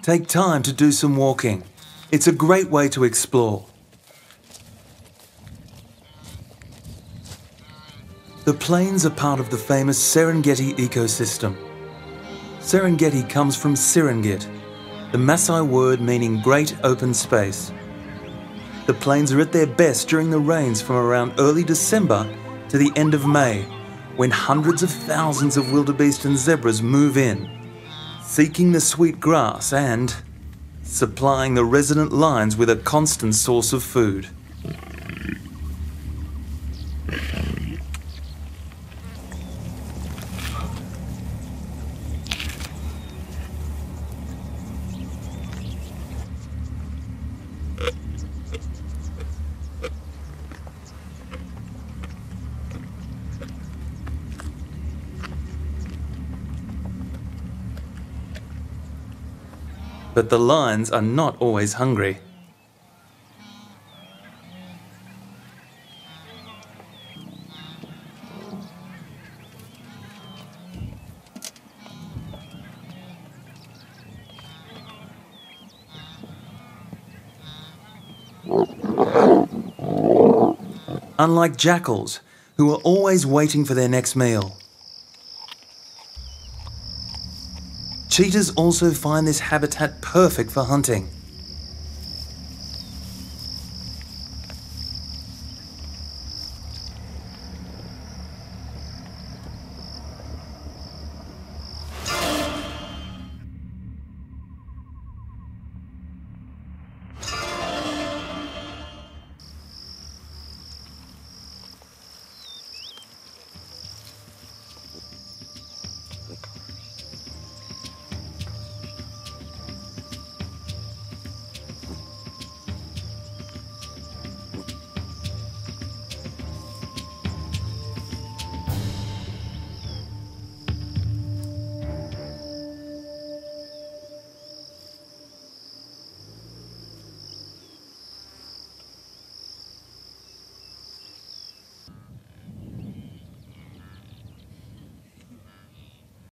Take time to do some walking. It's a great way to explore. The plains are part of the famous Serengeti ecosystem. Serengeti comes from Serengeti, the Maasai word meaning great open space. The plains are at their best during the rains from around early December to the end of May, when hundreds of thousands of wildebeest and zebras move in, seeking the sweet grass and supplying the resident lions with a constant source of food. But the lions are not always hungry. Unlike jackals, who are always waiting for their next meal. Cheetahs also find this habitat perfect for hunting.